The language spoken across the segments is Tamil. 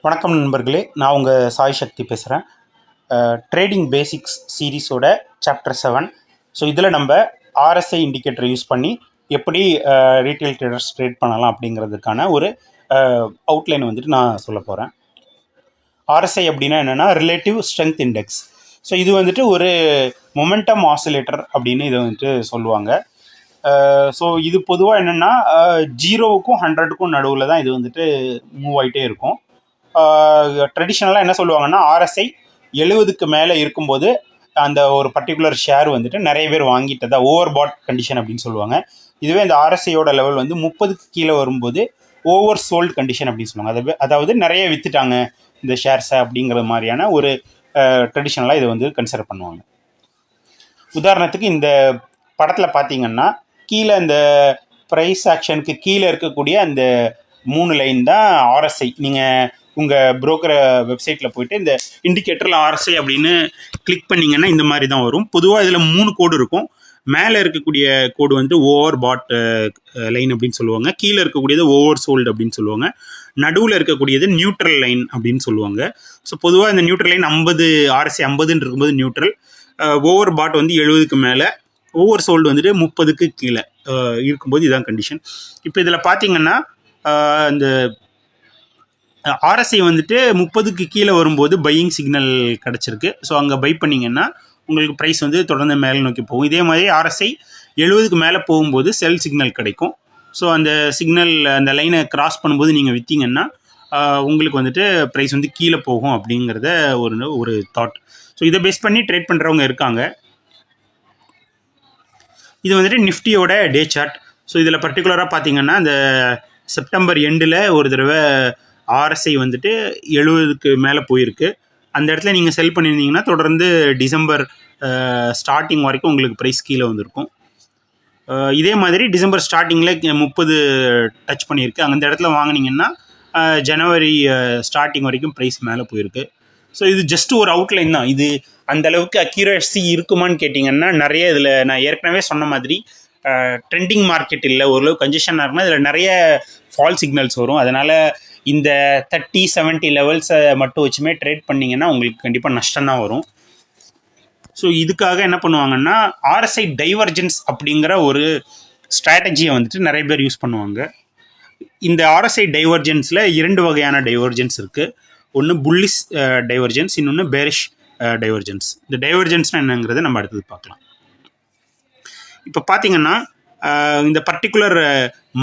வணக்கம் நண்பர்களே, நான் உங்கள் சாய் சக்தி பேசுகிறேன். ட்ரேடிங் பேசிக்ஸ் சீரீஸோட சாப்டர் 7. ஸோ இதில் நம்ம ஆர்எஸ்ஐ இண்டிகேட்டர் யூஸ் பண்ணி எப்படி ரீட்டைல் ட்ரேடர்ஸ் ட்ரேட் பண்ணலாம் அப்படிங்கிறதுக்கான ஒரு அவுட்லைன் வந்துட்டு நான் சொல்ல போகிறேன். ஆர்எஸ்ஐ அப்படின்னா என்னென்னா ரிலேட்டிவ் ஸ்ட்ரென்த் இண்டெக்ஸ். ஸோ இது வந்துட்டு ஒரு மொமெண்டம் ஆசிலேட்டர் அப்படின்னு இதை வந்துட்டு சொல்லுவாங்க. ஸோ இது பொதுவாக என்னென்னா 0க்கும் 100க்கும் நடுவில் தான் இது வந்துட்டு மூவ் ஆகிட்டே இருக்கும். ட்ரெடிஷ்னலாக என்ன சொல்லுவாங்கன்னா, ஆர்எஸ்ஐ 70க்கு மேலே இருக்கும்போது அந்த ஒரு பர்டிகுலர் ஷேர் வந்துட்டு நிறைய பேர் வாங்கிட்டதா ஓவர் பாட் கண்டிஷன் அப்படின்னு சொல்லுவாங்க. இதுவே இந்த ஆர்எஸ்ஐயோட லெவல் வந்து 30க்கு கீழே வரும்போது ஓவர் சோல்டு கண்டிஷன் அப்படின்னு சொல்லுவாங்க. அதாவது நிறைய விற்றுட்டாங்க இந்த ஷேர்ஸை அப்படிங்கிற மாதிரியான ஒரு ட்ரெடிஷ்னலாக இதை வந்து கன்சிடர் பண்ணுவாங்க. உதாரணத்துக்கு இந்த படத்தில் பார்த்தீங்கன்னா கீழே இந்த ப்ரைஸ் ஆக்ஷனுக்கு கீழே இருக்கக்கூடிய அந்த 3 லைன் தான் ஆர்எஸ்ஐ. நீங்கள் உங்கள் புரோக்கர் வெப்சைட்டில் போய்ட்டு இந்த இண்டிகேட்டரில் ஆர்எஸ்ஐ அப்படின்னு கிளிக் பண்ணிங்கன்னா இந்த மாதிரி தான் வரும். பொதுவாக இதில் 3 கோடு இருக்கும். மேலே இருக்கக்கூடிய கோடு வந்து ஓவர் பாட் லைன் அப்படின்னு சொல்லுவாங்க. கீழே இருக்கக்கூடியது ஓவர் சோல்டு அப்படின்னு சொல்லுவாங்க. நடுவில் இருக்கக்கூடியது நியூட்ரல் லைன் அப்படின்னு சொல்லுவாங்க. ஸோ பொதுவாக இந்த நியூட்ரல் லைன் 50 ஆர்எஸ்ஐ 50ன்னு இருக்கும்போது நியூட்ரல், ஓவர் பாட் வந்து 70க்கு மேலே, ஓவர் சோல்டு வந்துட்டு 30க்கு கீழே இருக்கும்போது இதுதான் கண்டிஷன். இப்போ இதில் பார்த்தீங்கன்னா இந்த ஆர்எஸ்ஐ வந்துட்டு 30க்கு கீழே வரும்போது பையிங் சிக்னல் கிடச்சிருக்கு. ஸோ அங்கே பை பண்ணிங்கன்னா உங்களுக்கு ப்ரைஸ் வந்து தொடர்ந்து மேலே நோக்கி போகும். இதே மாதிரி ஆர்எஸ்ஐ 70க்கு மேலே போகும்போது செல் சிக்னல் கிடைக்கும். ஸோ அந்த சிக்னல் அந்த லைனை கிராஸ் பண்ணும்போது நீங்கள் விற்றீங்கன்னா உங்களுக்கு வந்துட்டு ப்ரைஸ் வந்து கீழே போகும் அப்படிங்கிறத ஒரு தாட். ஸோ இதை பேஸ் பண்ணி ட்ரேட் பண்ணுறவங்க இருக்காங்க. இது வந்துட்டு நிஃப்டியோட டே சார்ட். ஸோ இதில் பர்டிகுலராக பார்த்தீங்கன்னா இந்த செப்டம்பர் எண்டில் ஒரு தடவை ஆர்எஸ்ஐ வந்துட்டு 70க்கு மேலே போயிருக்கு. அந்த இடத்துல நீங்கள் செல் பண்ணியிருந்தீங்கன்னா தொடர்ந்து டிசம்பர் ஸ்டார்டிங் வரைக்கும் உங்களுக்கு ப்ரைஸ் கீழே வந்திருக்கும். இதே மாதிரி டிசம்பர் ஸ்டார்டிங்கில் 30 டச் பண்ணியிருக்கு. அந்த இடத்துல வாங்கினீங்கன்னா ஜனவரி ஸ்டார்டிங் வரைக்கும் ப்ரைஸ் மேலே போயிருக்கு. ஸோ இது ஜஸ்ட் ஒரு அவுட்லைன் தான். இது அந்தளவுக்கு அக்யூரேசி இருக்குமான்னு கேட்டிங்கன்னா நிறைய இதில் நான் ஏற்கனவே சொன்ன மாதிரி ட்ரெண்டிங் மார்க்கெட் இல்லை, ஓரளவு கன்ஜெஷனாக இருக்குன்னா இதில் நிறைய ஃபால் சிக்னல்ஸ் வரும். அதனால் இந்த 30-70 லெவல்ஸை மட்டும் வச்சுமே ட்ரேட் பண்ணிங்கன்னா உங்களுக்கு கண்டிப்பாக நஷ்டம் தான் வரும். ஸோ இதுக்காக என்ன பண்ணுவாங்கன்னா ஆர்எஸ்ஐ டைவர்ஜென்ஸ் அப்படிங்கிற ஒரு ஸ்ட்ராட்டஜியை வந்துட்டு நிறைய பேர் யூஸ் பண்ணுவாங்க. இந்த ஆர்எஸ்ஐ டைவர்ஜென்ஸில் 2 வகையான டைவர்ஜென்ஸ் இருக்குது. ஒன்று புல்லிஷ் டைவர்ஜென்ஸ், இன்னொன்று பேரிஷ் டைவர்ஜென்ஸ். இந்த டைவர்ஜென்ஸ்னால் என்னங்கிறத நம்ம அடுத்தது பார்க்கலாம். இப்போ பார்த்தீங்கன்னா இந்த பர்டிகுலர்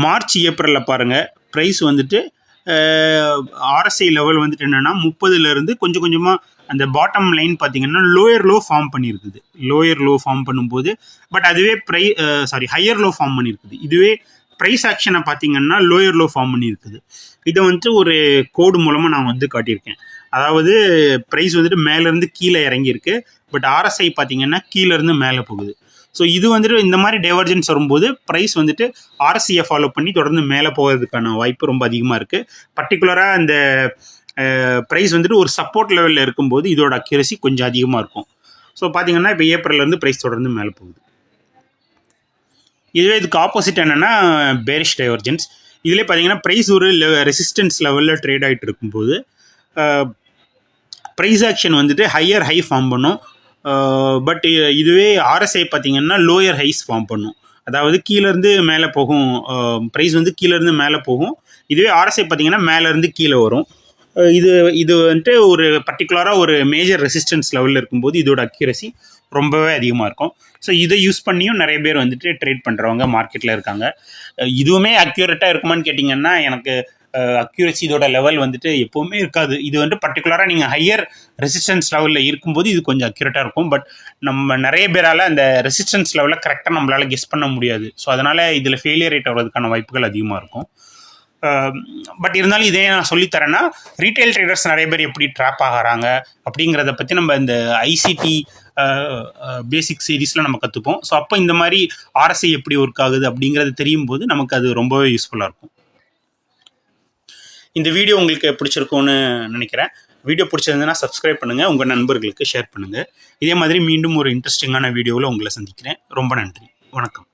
மார்ச் ஏப்ரலில் பாருங்கள் ப்ரைஸ் வந்துட்டு ஆர்எஸ்ஐ லெவல் வந்துட்டு என்னென்னா 30லேருந்து கொஞ்சம் கொஞ்சமாக அந்த பாட்டம் லைன் பார்த்தீங்கன்னா லோயர் லோ ஃபார்ம் பண்ணியிருக்குது. லோயர் லோ ஃபார்ம் பண்ணும்போது அதுவே ஹையர் லோ ஃபார்ம் பண்ணியிருக்குது. இதுவே ப்ரைஸ் ஆக்ஷனை பார்த்தீங்கன்னா லோயர் லோ ஃபார்ம் பண்ணியிருக்குது. இதை வந்துட்டு ஒரு கோடு மூலமாக நான் வந்து காட்டியிருக்கேன். அதாவது ப்ரைஸ் வந்துட்டு மேலேருந்து கீழே இறங்கியிருக்கு, பட் ஆர்எஸ்ஐ பார்த்தீங்கன்னா கீழேருந்து மேலே போகுது. ஸோ இது வந்துட்டு இந்த மாதிரி டைவர்ஜென்ஸ் வரும்போது ப்ரைஸ் வந்துட்டு ஆர்எஸ்ஐயை ஃபாலோ பண்ணி தொடர்ந்து மேலே போகிறதுக்கான வாய்ப்பு ரொம்ப அதிகமாக இருக்குது. பர்டிகுலராக இந்த ப்ரைஸ் வந்துட்டு ஒரு சப்போர்ட் லெவலில் இருக்கும்போது இதோட அக்யூரசி கொஞ்சம் அதிகமாக இருக்கும். ஸோ பார்த்தீங்கன்னா இப்போ ஏப்ரல்லேருந்து ப்ரைஸ் தொடர்ந்து மேலே போகுது. இதுவே இதுக்கு ஆப்போசிட் என்னென்னா பேரிஷ் டைவர்ஜென்ஸ். இதிலே பார்த்தீங்கன்னா ப்ரைஸ் ஒரு ரெசிஸ்டன்ஸ் லெவலில் ட்ரேட் ஆகிட்டு இருக்கும்போது ப்ரைஸ் ஆக்ஷன் வந்துட்டு ஹையர் ஹை ஃபார்ம் பண்ணும். பட் இதுவே ஆர்எஸ்ஐ பார்த்தீங்கன்னா லோயர் ஹைஸ் ஃபார்ம் பண்ணும். அதாவது கீழேருந்து மேலே போகும், ப்ரைஸ் வந்து கீழேருந்து மேலே போகும். இதுவே ஆர்எஸ்ஐ பார்த்தீங்கன்னா மேலேருந்து கீழே வரும். இது வந்துட்டு ஒரு பர்டிகுலராக ஒரு மேஜர் ரெசிஸ்டன்ஸ் லெவலில் இருக்கும்போது இதோட அக்யூரசி ரொம்பவே அதிகமாக இருக்கும். ஸோ இதை யூஸ் பண்ணியும் நிறைய பேர் வந்துட்டு ட்ரேட் பண்ணுறவங்க மார்க்கெட்டில் இருக்காங்க. இதுவுமே அக்யூரேட்டாக இருக்குமான்னு கேட்டிங்கன்னா எனக்கு அக்யூரசி இதோட லெவல் வந்துட்டு எப்போவுமே இருக்காது. இது வந்து பர்டிகுலராக நீங்கள் ஹையர் ரெசிஸ்டன்ஸ் லெவலில் இருக்கும்போது இது கொஞ்சம் அக்யூரேட்டாக இருக்கும். பட் நம்ம நிறைய பேரால் அந்த ரெசிஸ்டன்ஸ் லெவலில் கரெக்டாக நம்மளால் கெஸ் பண்ண முடியாது. ஸோ அதனால் இதில் ஃபெயிலியர் ரேட் வர்றதுக்கான வாய்ப்புகள் அதிகமாக இருக்கும். பட் இருந்தாலும் இதே நான் சொல்லித்தரேன்னா ரீட்டைல் ட்ரேடர்ஸ் நிறைய பேர் எப்படி ட்ராப் ஆகிறாங்க அப்படிங்கிறத பற்றி நம்ம இந்த ஐசிடி பேசிக் சீரீஸில் நம்ம கற்றுப்போம். ஸோ அப்போ இந்த மாதிரி ஆர்எஸ்ஐ எப்படி ஒர்க் ஆகுது அப்படிங்கிறது தெரியும் போது நமக்கு அது ரொம்பவே யூஸ்ஃபுல்லாக இருக்கும். இந்த வீடியோ உங்களுக்கு பிடிச்சிருக்கும்னு நினைக்கிறேன். வீடியோ பிடிச்சிருந்ததுன்னா சப்ஸ்கிரைப் பண்ணுங்கள், உங்கள் நண்பர்களுக்கு ஷேர் பண்ணுங்கள். இதே மாதிரி மீண்டும் ஒரு இன்ட்ரெஸ்டிங்கான வீடியோவில் உங்களை சந்திக்கிறேன். ரொம்ப நன்றி, வணக்கம்.